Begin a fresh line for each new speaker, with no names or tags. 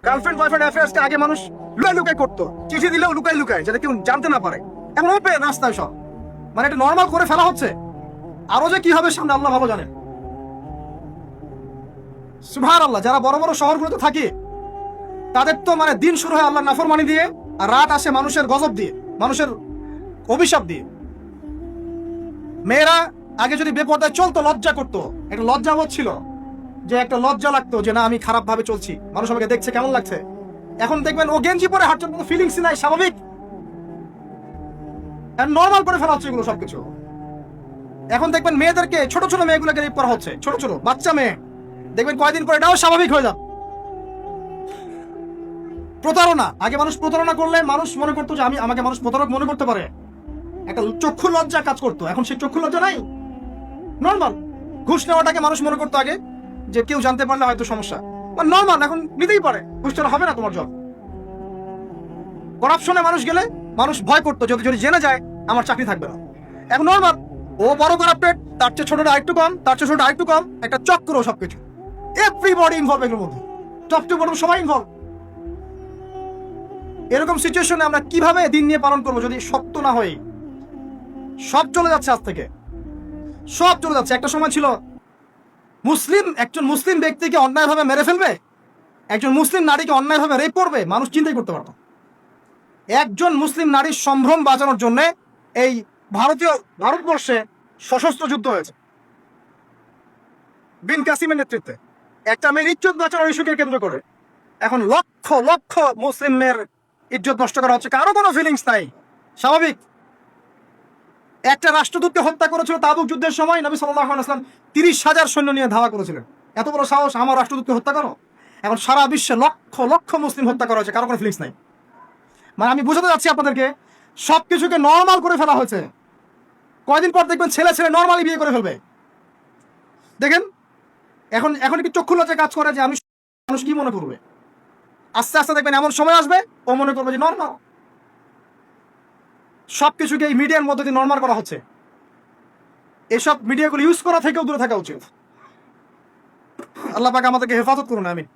Girlfriend boyfriend অ্যাফেয়ার্সটা আগে মানুষ লুকায় লুকায় করতো, চিঠি দিলেও লুকায় লুকায়, যাতে কেউ জানতে না পারে। এখন ওপেন রাস্তায় সব, মানে এটা নর্মাল করে ফেলা হচ্ছে। আরো যে কি হবে সামনে আল্লাহ ভালো জানেন। সুবহানাল্লাহ। যারা বড় বড় শহরগুলোতে থাকে তাদের তো মানে দিন শুরু হয় আল্লাহর নাফরমানি দিয়ে, আর রাত আসে মানুষের গজব দিয়ে, মানুষের অভিশাপ দিয়ে। মেয়েরা আগে যদি বেপরদায় চলতো লজ্জা করতো, একটা লজ্জা বোধ ছিল, যে একটা লজ্জা লাগতো যে না আমি খারাপ ভাবে চলছি, মানুষ আমাকে দেখছে কেমন লাগছে। এখন দেখবেন ও গেঞ্জি পরে হাঁটছে, কোনো ফিলিংস নাই, স্বাভাবিক, নর্মাল করে ফেলা হচ্ছে এগুলো সবকিছু। এখন দেখবেন মেয়েদেরকে, ছোট ছোট মেয়েগুলোকে রেপ করা হচ্ছে, ছোট ছোট বাচ্চা মেয়ে, দেখবেন কয়েকদিন পরে এটাও স্বাভাবিক হয়ে যাবে। প্রতারণা, আগে মানুষ প্রতারণা করলে মানুষ মনে করতো যে আমাকে মানুষ প্রতারক মনে করতে পারে, একটা চক্ষু লজ্জা কাজ করতো। এখন সেই চক্ষু লজ্জা নাই, নর্মাল। ঘুষ নেওয়াটাকে মানুষ মনে করতো আগে যে কেউ জানতে পারলে হয়তো সমস্যা, নর্মাল, এখন নিতেই পারে, ঘুষ ছাড়া হবে না তোমার জব। করাপশনে মানুষ গেলে মানুষ ভয় করতো যদি যদি জেনে যায় আমার চাকরি থাকবে না। এখন নর্মাল, ও বড় করাপ্টেড, তার চেয়ে ছোটটা আরেকটু কম, তার চেয়ে ছোটটা আরেকটু কম, একটা চক্র সবকিছু, এভরিবডি ইনভলভ এগুলোর মধ্যে, টপ টু বটম সবাই ইনভলভ। এরকম সিচুয়েশনে আমরা কিভাবে দিন নিয়ে পালন করবো যদি শক্ত না হই? সব চলে যাচ্ছে আজ থেকে, সব চলে যাচ্ছে। একটা সময় ছিল একজন মুসলিম ব্যক্তিকে অন্যায়ভাবে মেরে ফেলবে, একজন মুসলিম নারীকে অন্যায়ভাবে রেপ করবে, মানুষ চিন্তাই করতে পারত। একজন মুসলিম নারীর সম্ভ্রম বাঁচানোর জন্য এই ভারতবর্ষে সশস্ত্র যুদ্ধ হয়েছে বিন কাসিমের নেতৃত্বে, একটা মেয়ের ইজ্জত বাঁচানোর ইস্যুকে কেন্দ্র করে। এখন লক্ষ লক্ষ মুসলিম মেয়ের ইজ্জত নষ্ট করা হচ্ছে, কারো কোনো ফিলিংস নাই, স্বাভাবিক। একটা রাষ্ট্রদূতকে হত্যা করেছিল তাবুক যুদ্ধের সময়, নবী সাল্লাল্লাহু আলাইহি ওয়াসাল্লাম 30,000 সৈন্য নিয়ে ধাওয়া করেছিলেন। এত বড় সাহস আমার রাষ্ট্রদূতকে হত্যা করো? এখন সারা বিশ্বে লক্ষ লক্ষ মুসলিম হত্যা করা হয়েছে, কারো কোনো ফিলিংস নাই। মানে আমি বুঝাতে যাচ্ছি আপনাদেরকে, সবকিছুকে নর্মাল করে ফেলা হয়েছে। কয়দিন পর দেখবেন ছেলে ছেলে নর্মালি বিয়ে করে ফেলবে। দেখেন এখন এখন কি চক্ষু লজ্জা কাজ করে যে আমি, মানুষ কি মনে করবে? আস্তে আস্তে দেখবেন এমন সময় আসবে ও মনে করবে যে নর্মাল। সবকিছুকে এই মিডিয়ার মধ্যে দিয়ে নর্মাল করা হচ্ছে। এসব মিডিয়াগুলো ইউজ করা থেকেও দূরে থাকা উচিত। আল্লাহ পাক আমাদেরকে হেফাজত করুন, আমিন।